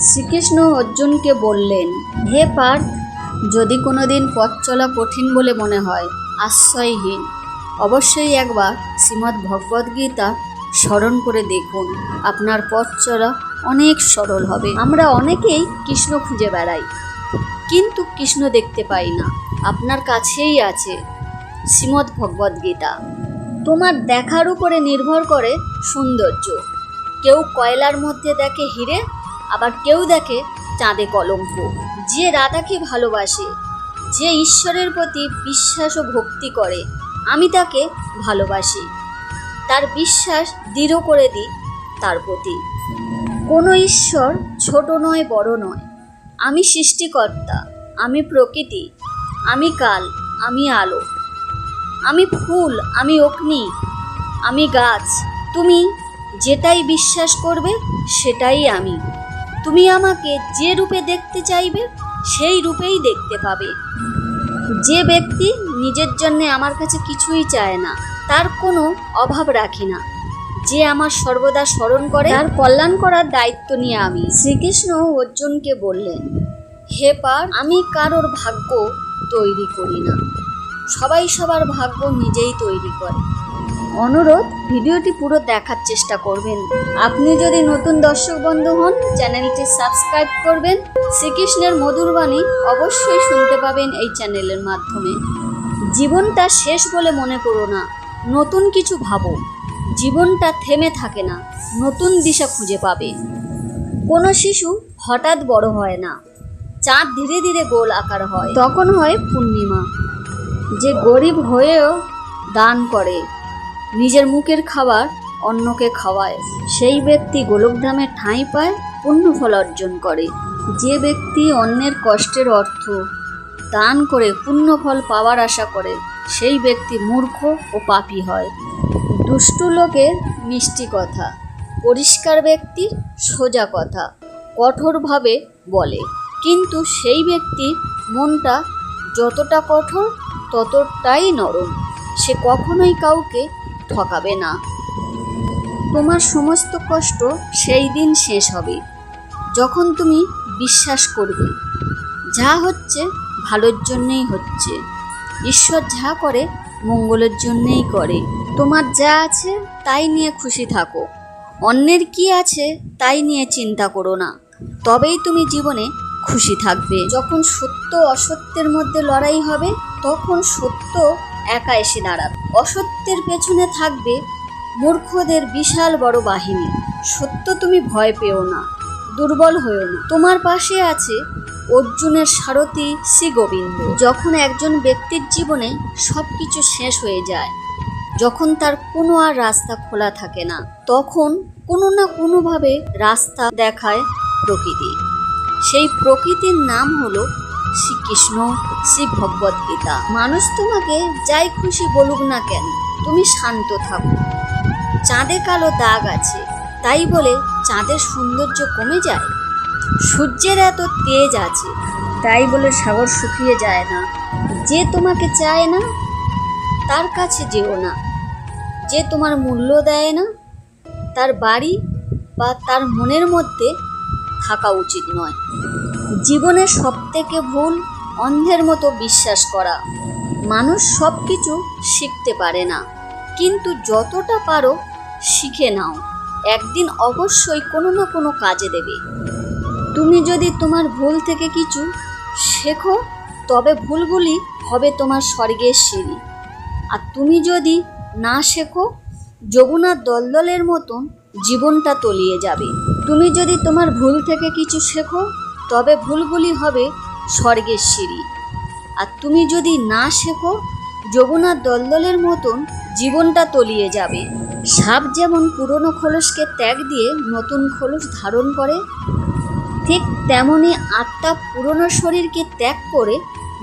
শ্রীকৃষ্ণ অর্জুনকে বললেন, হে পার্থ, যদি কোনোদিন পথ চলা কঠিন বলে মনে হয়, আশ্রয়হীন, অবশ্যই একবার শ্রীমদ্ ভগবদ্গীতা স্মরণ করে দেখুন। আপনার পথ চলা অনেক সরল হবে। আমরা অনেকেই কৃষ্ণ খুঁজে বেড়াই, কিন্তু কৃষ্ণ দেখতে পাই না। আপনার কাছেই আছে শ্রীমদ্ ভগবদ্গীতা। তোমার দেখার উপরে নির্ভর করে সৌন্দর্য। কেউ কয়লার মধ্যে দেখে হিরে, আবার কেউ দেখে চাঁদে কলঙ্ক। যে রাধাকে ভালোবাসে, যে ঈশ্বরের প্রতি বিশ্বাস ও ভক্তি করে, আমি তাকে ভালোবাসি, তার বিশ্বাস দৃঢ় করে দিই তার প্রতি। কোনো ঈশ্বর ছোট নয়, বড় নয়। আমি সৃষ্টিকর্তা, আমি প্রকৃতি, আমি কাল, আমি আলো, আমি ফুল, আমি অগ্নি, আমি গাছ। তুমি যেটাই বিশ্বাস করবে সেটাই আমি। তুমি আমাকে যে রূপে দেখতে চাইবে সেই রূপেই দেখতে পাবে। যে ব্যক্তি নিজের জন্য আমার কাছে কিছুই চায় না, তার কোনো অভাব রাখি না। যে আমার সর্বদা স্মরণ করে, তার কল্যাণ করার দায়িত্ব নিয়ে আমি। শ্রীকৃষ্ণ অর্জুনকে বললেন, হে পার্থ, আমি কারোর ভাগ্য তৈরি করি না, সবাই সবার ভাগ্য নিজেই তৈরি করে। অনুরোধ, ভিডিওটি পুরো দেখার চেষ্টা করবেন। আপনি যদি নতুন দর্শক বন্ধু হন, চ্যানেলটি সাবস্ক্রাইব করবেন। শ্রীকৃষ্ণের মধুর বাণী অবশ্যই শুনতে পাবেন এই চ্যানেলের মাধ্যমে। জীবনটা শেষ বলে মনে করো না, নতুন কিছু ভাবো। জীবনটা থেমে থাকে না, নতুন দিশা খুঁজে পাবে। কোনো শিশু হঠাৎ বড় হয় না, চাঁদ ধীরে ধীরে গোল আকার হয়, তখন হয় পূর্ণিমা। যে গরিব হয়েও দান করে, নিজের মুখের খাবার অন্যকে খাওয়ায়, সেই ব্যক্তি গোলকধামে ঠাঁই পায়, পুণ্যফল অর্জন করে। যে ব্যক্তি অন্যের কষ্টের অর্থ দান করে পুণ্যফল পাওয়ার আশা করে, সেই ব্যক্তি মূর্খ ও পাপী হয়। দুষ্টু লোকের মিষ্টি কথা, পরিষ্কার ব্যক্তির সোজা কথা কঠোরভাবে বলে, কিন্তু সেই ব্যক্তির মনটা যতটা কঠোর ততটাই নরম। সে কখনোই কাউকে ঠকাবে না। তোমার সমস্ত কষ্ট সেই দিন শেষ হবে যখন তুমি বিশ্বাস করবে, যা হচ্ছে ভালোর জন্যই হচ্ছে। ঈশ্বর যা করে মঙ্গলের জন্যই করে। তোমার যা আছে তাই নিয়ে খুশি থাকো, অন্যের কি আছে তাই নিয়ে চিন্তা করো না, তবেই তুমি জীবনে খুশি থাকবে। যখন সত্য অসত্যের মধ্যে লড়াই হবে, তখন সত্য একা এসে দাঁড়াবে। অসত্যের পেছনে থাকবে মূর্খদের বিশাল বড় বাহিনী। সত্য তুমি ভয় পেও না, দুর্বল হয়েও না। তোমার পাশে আছে অর্জুনের সারথি শ্রী গোবিন্দ। যখন একজন ব্যক্তির জীবনে সব কিছু শেষ হয়ে যায়, যখন তার কোনো আর রাস্তা খোলা থাকে না, তখন কোনো না কোনোভাবে রাস্তা দেখায় প্রকৃতি। সেই প্রকৃতির নাম হলো শ্রীকৃষ্ণ, শ্রী ভগবদ্গীতা। মানুষ তোমাকে যাই খুশি বলুক না কেন, তুমি শান্ত থাকো। চাঁদে কালো দাগ আছে, তাই বলে চাঁদের সৌন্দর্য কমে যায়? সূর্যের এত তেজ আছে, তাই বলে সাগর শুকিয়ে যায় না? যে তোমাকে চায় না তার কাছে যেও না। যে তোমার মূল্য দেয় না, তার বাড়ি বা তার মনের মধ্যে থাকা উচিত নয়। জীবনে সবথেকে ভুল অন্ধের মতো বিশ্বাস করা। মানুষ সব কিছু শিখতে পারে না, কিন্তু যতটা পারো শিখে নাও, একদিন অবশ্যই কোনো না কোনো কাজে দেবে। তুমি যদি তোমার ভুল থেকে কিছু শেখো, তবে ভুলগুলি হবে তোমার স্বর্গের সিঁড়ি। আর তুমি যদি না শেখো, যমুনার দলদলের মতন জীবনটা তলিয়ে যাবে। তুমি যদি তোমার ভুল থেকে কিছু শেখো, তবে ভুলগুলি হবে স্বর্গের সিঁড়ি। আর তুমি যদি না শেখো, যমুনার দলদলের মতন জীবনটা তলিয়ে যাবে। সাপ যেমন পুরনো খোলসকে ত্যাগ দিয়ে নতুন খোলস ধারণ করে, ঠিক তেমনি আত্মা পুরনো শরীরকে ত্যাগ করে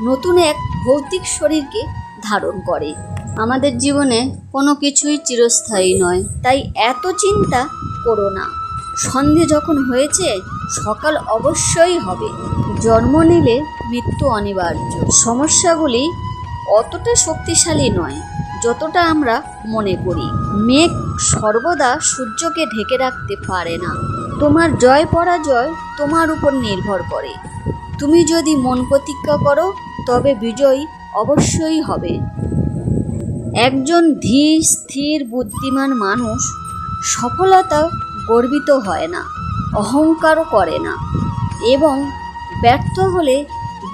নতুন এক ভৌতিক শরীরকে ধারণ করে। আমাদের জীবনে কোনো কিছুই চিরস্থায়ী নয়, তাই এত চিন্তা করো না। সন্ধে যখন হয়েছে, সকাল অবশ্যই হবে। জন্ম নিলে মৃত্যু অনিবার্য। সমস্যাগুলি অতটা শক্তিশালী নয় যতটা আমরা মনে করি। মেঘ সর্বদা সূর্যকে ঢেকে রাখতে পারে না, তোমার জয় পরাজয় তোমার উপর নির্ভর করে। তুমি যদি মন প্রতিজ্ঞা করো তবে বিজয়ী অবশ্যই হবে। একজন ধীর স্থির বুদ্ধিমান মানুষ সফলতা গর্বিত হয় না, অহংকারও করে না এবং ব্যর্থ হলে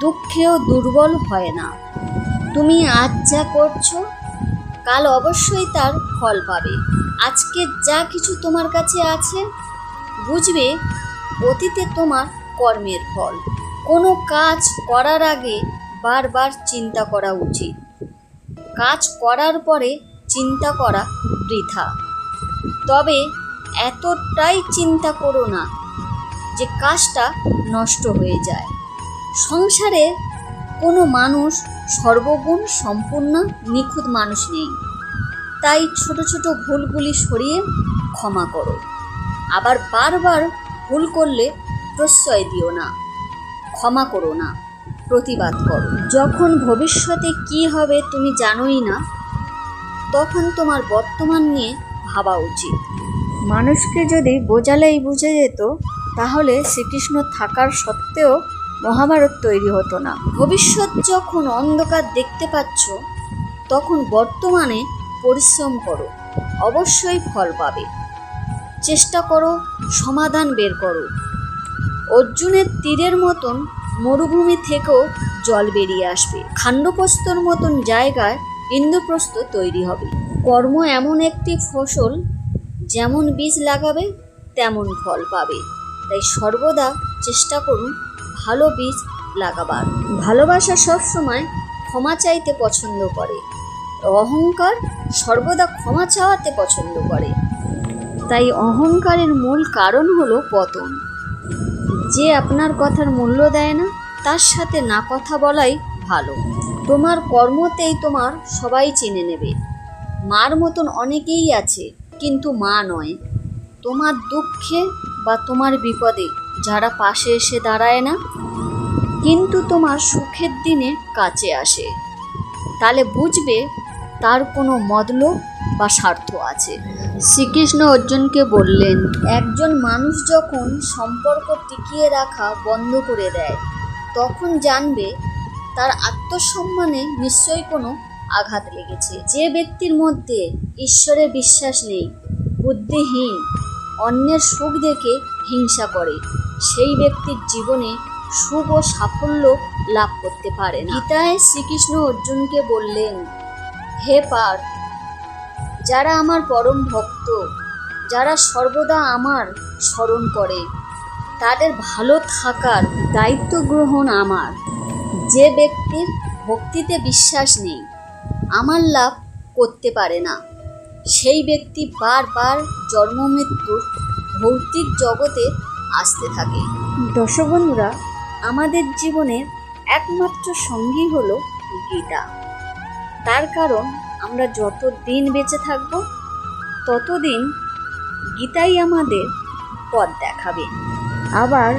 দুঃখেও দুর্বল হয় না। তুমি আজ যা করছো কাল অবশ্যই তার ফল পাবে। আজকে যা কিছু তোমার কাছে আছে বুঝবে অতীতে তোমার কর্মের ফল। কোনো কাজ করার আগে বারবার চিন্তা করা উচিত। কাজ করার পরে চিন্তা করা বৃথা। তবে এতটাই চিন্তা করো না যে কাজটা নষ্ট হয়ে যায়। সংসারে কোনো মানুষ সর্বগুণ সম্পূর্ণ নিখুঁত মানুষ নেই। তাই ছোট ছোট ভুলগুলি সরিয়ে ক্ষমা করো। আবার বারবার ভুল করলে প্রশ্রয় দিও না, ক্ষমা করো না, প্রতিবাদ করো। যখন ভবিষ্যতে কি হবে তুমি জানোই না, তখন তোমার বর্তমান নিয়ে ভাবা উচিত। মানুষকে যদি বোঝালেই বুঝে যেত তাহলে শ্রীকৃষ্ণ থাকার সত্ত্বেও মহাভারত তৈরি হতো না। ভবিষ্যৎ যখন অন্ধকার দেখতে পাচ্ছ তখন বর্তমানে পরিশ্রম করো, অবশ্যই ফল পাবে। চেষ্টা করো, সমাধান বের করো। অর্জুনের তীরের মতন মরুভূমি থেকেও জল বেরিয়ে আসবে। খান্ডপ্রস্থর মতন জায়গায় ইন্দ্রপ্রস্থ তৈরি হবে। কর্ম এমন একটি ফসল, যেমন বীজ লাগাবে তেমন ফল পাবে। তাই সর্বদা চেষ্টা করুন ভালো বীজ লাগাবার। ভালোবাসা সবসময় ক্ষমা চাইতে পছন্দ করে, অহংকার সর্বদা ক্ষমা চাওয়াতে পছন্দ করে। তাই অহংকারের মূল কারণ হলো পতন। যে আপনার কথার মূল্য দেয় না তার সাথে না কথা বলাই ভালো। তোমার কর্মতেই তোমার সবাই চিনে নেবে। মার মতন অনেকেই আছে কিন্তু মা নয়। তোমার দুঃখে বা তোমার বিপদে যারা পাশে এসে দাঁড়ায় না কিন্তু তোমার সুখের দিনে কাছে আসে, তাহলে বুঝবে তার কোনো মতলব বা স্বার্থ আছে। শ্রীকৃষ্ণ অর্জুনকে বললেন, একজন মানুষ যখন সম্পর্ক টিকিয়ে রাখা বন্ধ করে দেয় তখন জানবে তার আত্মসম্মানে নিশ্চয়ই কোনো আঘাত লেগেছে। যে ব্যক্তির মধ্যে ঈশ্বরের বিশ্বাস নেই, বুদ্ধিহীন, অন্যের সুখ দেখে হিংসা করে, সেই ব্যক্তির জীবনে সুখ ও সাফল্য লাভ করতে পারে না। গীতায় শ্রীকৃষ্ণ অর্জুনকে বললেন, হে পার্থ, যারা আমার পরম ভক্ত, যারা সর্বদা আমার স্মরণ করে, তাদের ভালো থাকার দায়িত্ব গ্রহণ আমার। যে ব্যক্তির ভক্তিতে বিশ্বাস নেই, আমার লাভ করতে পারে না, সেই ব্যক্তি বারবার জন্ম মৃত্যুর ভৌতিক জগতে আসতে থাকে। দর্শক বন্ধুরা, আমাদের জীবনের একমাত্র সঙ্গী হলো গীতা। তার কারণ আমরা যত দিন বেঁচে থাকব ততদিন গীতাই আমাদের পথ দেখাবে। আবার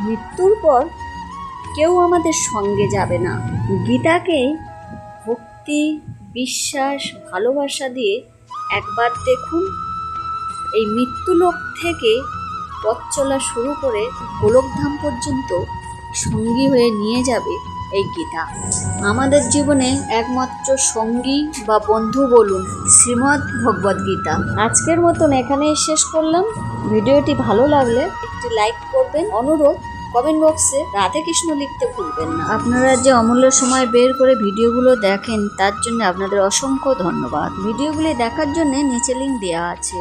মৃত্যুর পর কেউ আমাদের সঙ্গে যাবে না। গীতাকে ভক্তি, বিশ্বাস, ভালোবাসা দিয়ে একবার দেখুন। এই মৃত্যুলোক থেকে পথ চলা শুরু করে গোলকধাম পর্যন্ত সঙ্গী হয়ে নিয়ে যাবে এই গীতা। আমাদের জীবনে একমাত্র সঙ্গী বা বন্ধু বলুন শ্রীমদ্ ভগবদ গীতা। আজকের মতন এখানেই শেষ করলাম। ভিডিওটি ভালো লাগলে একটি লাইক করবেন। অনুরোধ, কমেন্ট বক্সে রাধে কৃষ্ণ লিখতে ভুলবেন না। আপনারা যে অমূল্য সময় বের করে ভিডিওগুলো দেখেন তার জন্য আপনাদের অসংখ্য ধন্যবাদ। ভিডিওগুলি দেখার জন্য নিচে লিঙ্ক দেওয়া আছে।